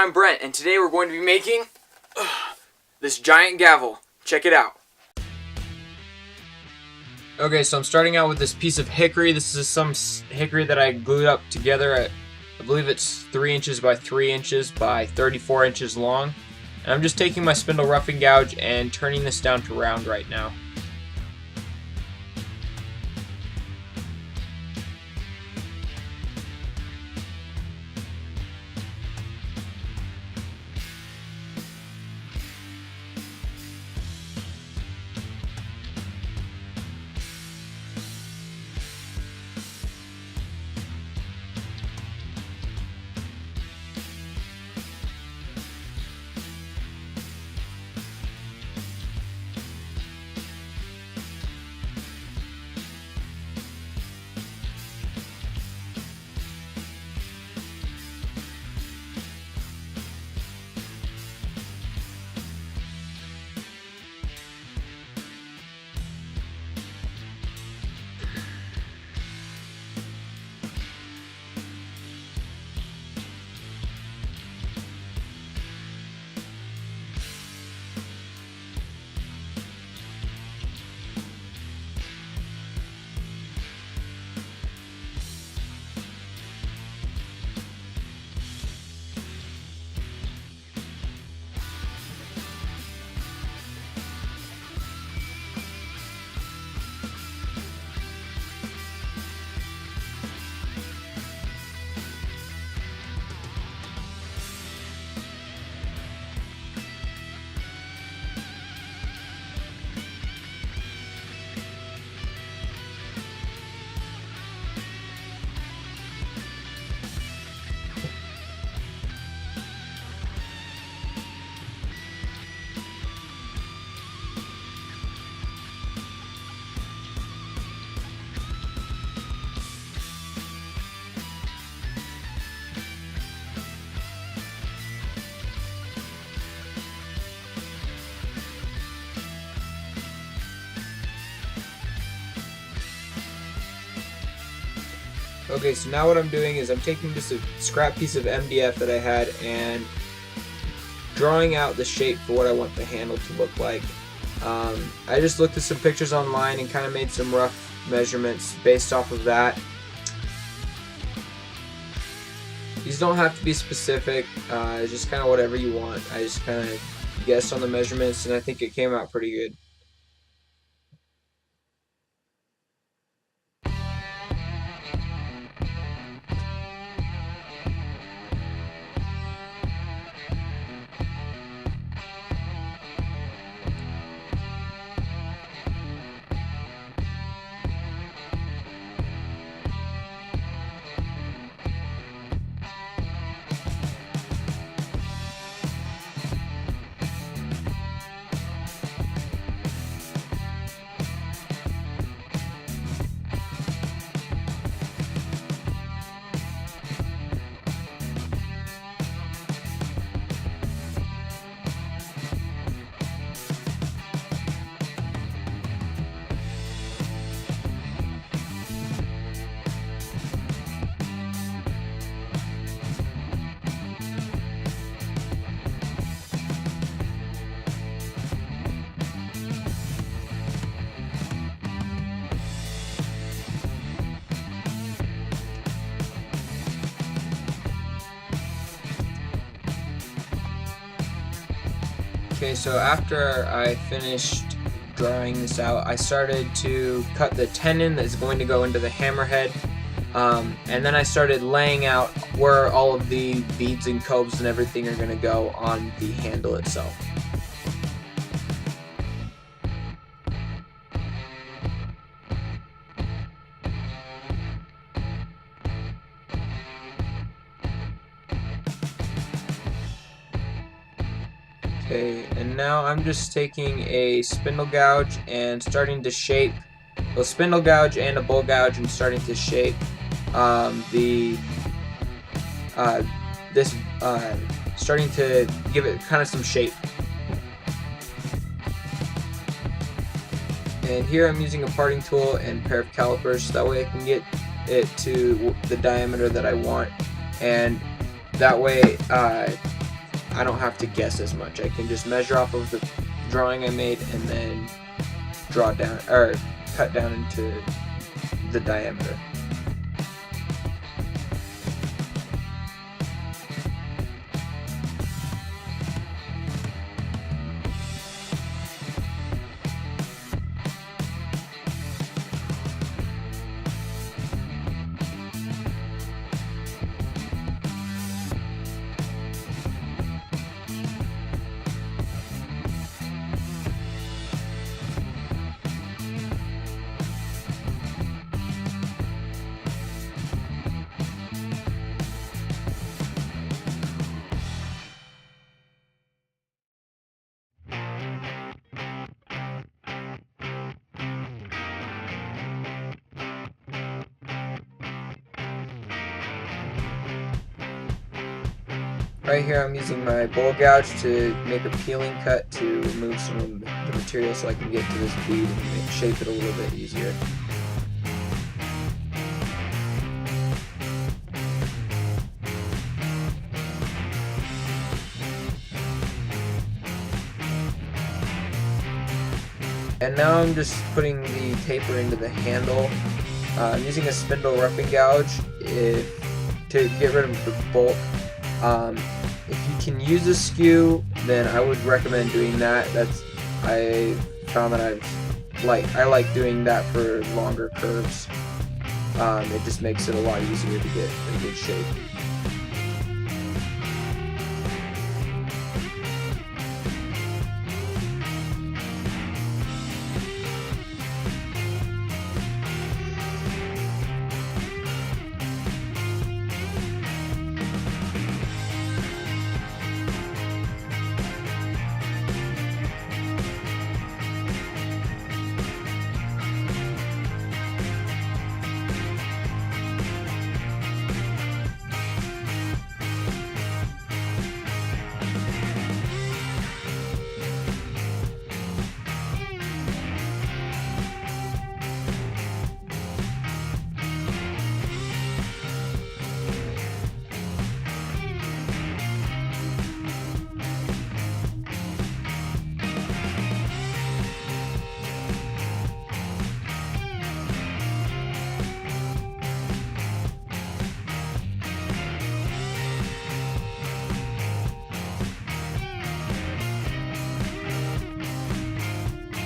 I'm Brent, and today we're going to be making this giant gavel. Check it out. Okay, so I'm starting out with this piece of hickory. This is some hickory that I glued up together at, I believe it's 3 inches by 3 inches by 34 inches long. And I'm just taking my spindle roughing gouge and turning this down to round right now. Okay, so now what I'm doing is I'm taking just a scrap piece of MDF that I had and drawing out the shape for what I want the handle to look like. I just looked at some pictures online and kind of made some rough measurements based off of that. These don't have to be specific, it's just kind of whatever you want. I just kind of guessed on the measurements and I think it came out pretty good. Okay, so after I finished drawing this out, I started to cut the tenon that's going to go into the hammerhead, and then I started laying out where all of the beads and coves and everything are going to go on the handle itself. Okay, and now I'm just taking a spindle gouge and starting to shape, a spindle gouge and a bowl gouge, and starting to shape starting to give it kind of some shape. And here I'm using a parting tool and a pair of calipers, so that way I can get it to the diameter that I want, and that way I don't have to guess as much. I can just measure off of the drawing I made and then draw down or cut down into the diameter. Right here I'm using my bowl gouge to make a peeling cut to remove some of the material so I can get to this bead and shape it a little bit easier. And now I'm just putting the taper into the handle. I'm using a spindle roughing gouge to get rid of the bulk. If you can use a skew, then I would recommend doing that. I found that I like doing that for longer curves. It just makes it a lot easier to get a good shape.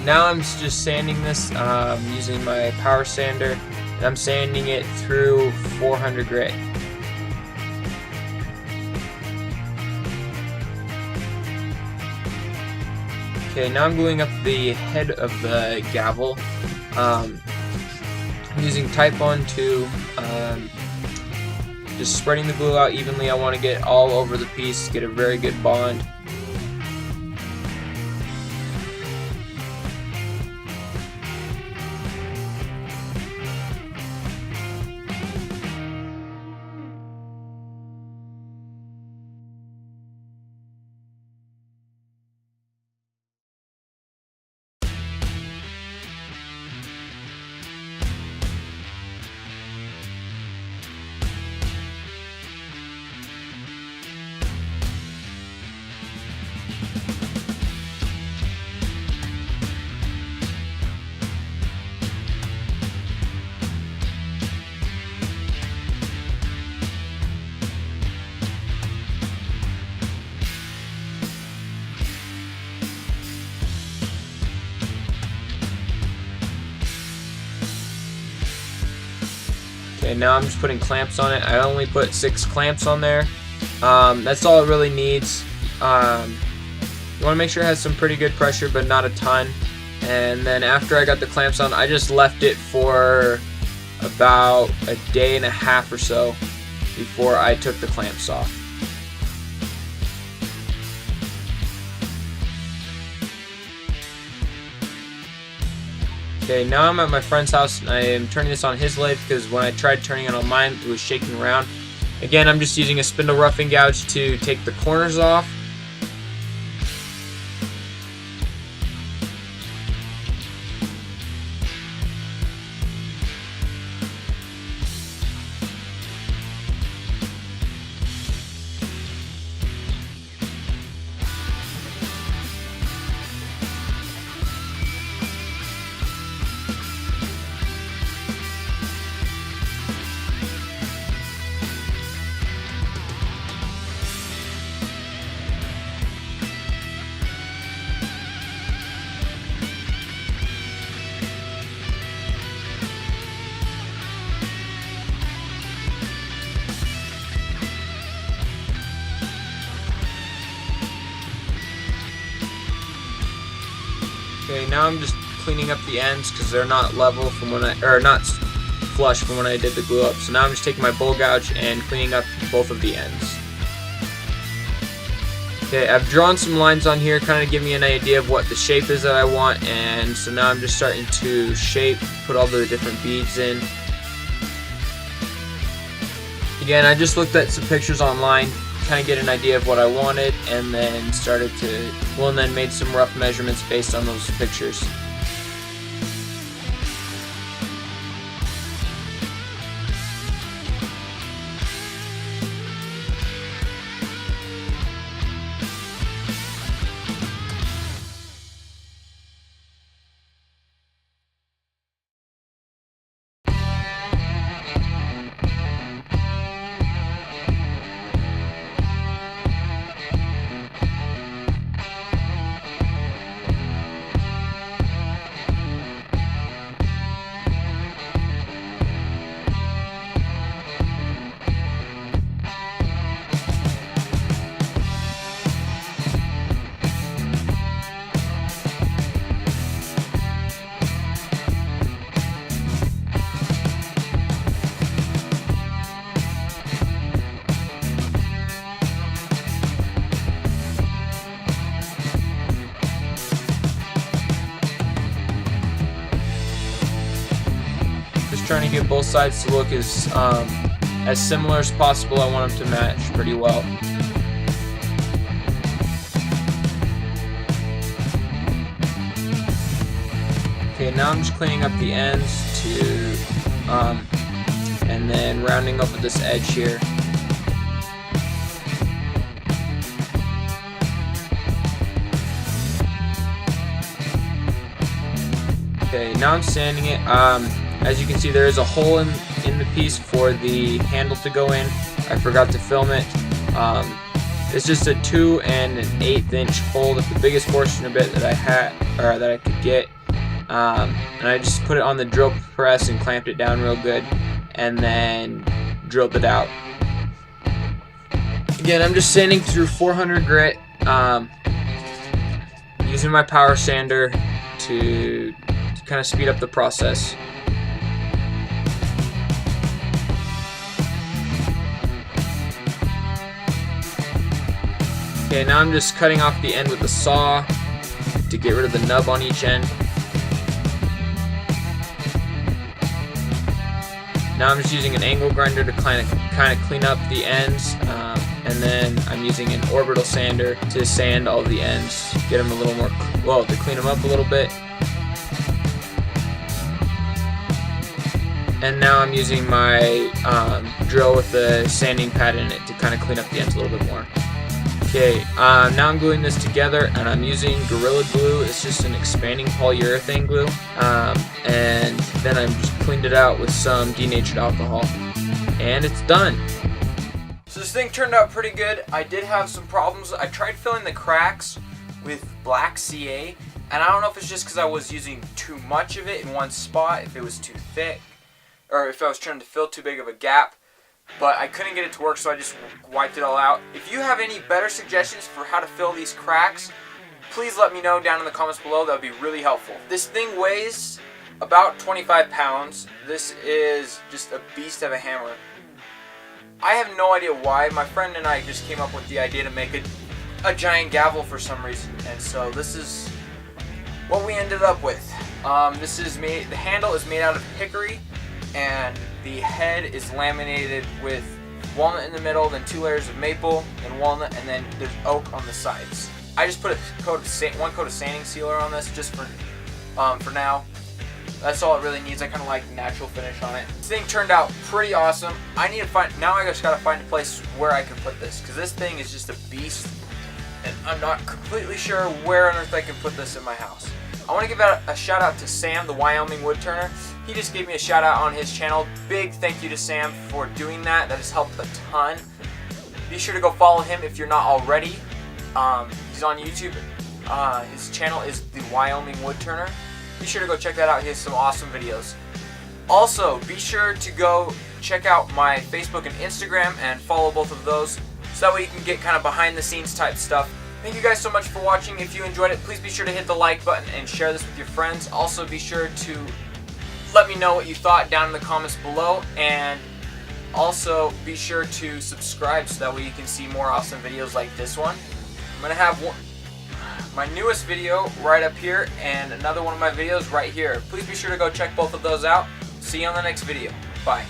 Now I'm just sanding this using my power sander, and I'm sanding it through 400 grit. Okay, now I'm gluing up the head of the gavel. I'm using Type 1 to just spreading the glue out evenly. I want to get all over the piece, get a very good bond. Okay, now I'm just putting clamps on it. I only put 6 clamps on there. That's all it really needs. You want to make sure it has some pretty good pressure, but not a ton. And then after I got the clamps on, I just left it for about a day and a half or so before I took the clamps off. Okay, now I'm at my friend's house and I am turning this on his lathe because when I tried turning it on mine, it was shaking around. Again, I'm just using a spindle roughing gouge to take the corners off. Okay, now I'm just cleaning up the ends because they're not level from when not flush from when I did the glue up. So now I'm just taking my bowl gouge and cleaning up both of the ends. Okay, I've drawn some lines on here, kind of give me an idea of what the shape is that I want, and so now I'm just starting to shape, put all the different beads in. Again, I just looked at some pictures online, kind of get an idea of what I wanted, and then then made some rough measurements based on those pictures. Trying to get both sides to look as similar as possible. I want them to match pretty well. Okay, now I'm just cleaning up the ends and then rounding up with this edge here. Okay, now I'm sanding it. As you can see, there is a hole in the piece for the handle to go in. I forgot to film it. It's just a 2 1/8 inch hole. That's the biggest portion of it that I had, or that I could get. And I just put it on the drill press and clamped it down real good, and then drilled it out. Again, I'm just sanding through 400 grit, using my power sander to kind of speed up the process. Okay, now I'm just cutting off the end with the saw to get rid of the nub on each end. Now I'm just using an angle grinder to kind of clean up the ends, and then I'm using an orbital sander to sand all the ends, get them a little more, to clean them up a little bit. And now I'm using my drill with the sanding pad in it to kind of clean up the ends a little bit more. Okay, now I'm gluing this together, and I'm using Gorilla Glue. It's just an expanding polyurethane glue, and then I just cleaned it out with some denatured alcohol, and it's done. So this thing turned out pretty good. I did have some problems. I tried filling the cracks with black CA, and I don't know if it's just because I was using too much of it in one spot, if it was too thick, or if I was trying to fill too big of a gap. But I couldn't get it to work, so I just wiped it all out. If you have any better suggestions for how to fill these cracks, please let me know down in the comments below. That would be really helpful. This thing weighs about 25 pounds. This is just a beast of a hammer. I have no idea why. My friend and I just came up with the idea to make a giant gavel for some reason, and so this is what we ended up with. The handle is made out of hickory, and the head is laminated with walnut in the middle, then 2 layers of maple and walnut, and then there's oak on the sides. I just put one coat of sanding sealer on this just for now. That's all it really needs. I kind of like the natural finish on it. This thing turned out pretty awesome. I just gotta find a place where I can put this, because this thing is just a beast, and I'm not completely sure where on earth I can put this in my house. I want to give out a shout out to Sam, the Wyoming woodturner. He just gave me a shout out on his channel. Big thank you to Sam for doing that. That has helped a ton. Be sure to go follow him if you're not already. He's on YouTube. His channel is the Wyoming Woodturner. Be sure to go check that out. He has some awesome videos. Also, be sure to go check out my Facebook and Instagram and follow both of those, so that way you can get kind of behind the scenes type stuff Thank you guys so much for watching. If you enjoyed it, please be sure to hit the like button and share this with your friends. Also, be sure to let me know what you thought down in the comments below, and also be sure to subscribe so that way you can see more awesome videos like this one. I'm gonna have my newest video right up here and another one of my videos right here. Please be sure to go check both of those out. See you on the next video. Bye.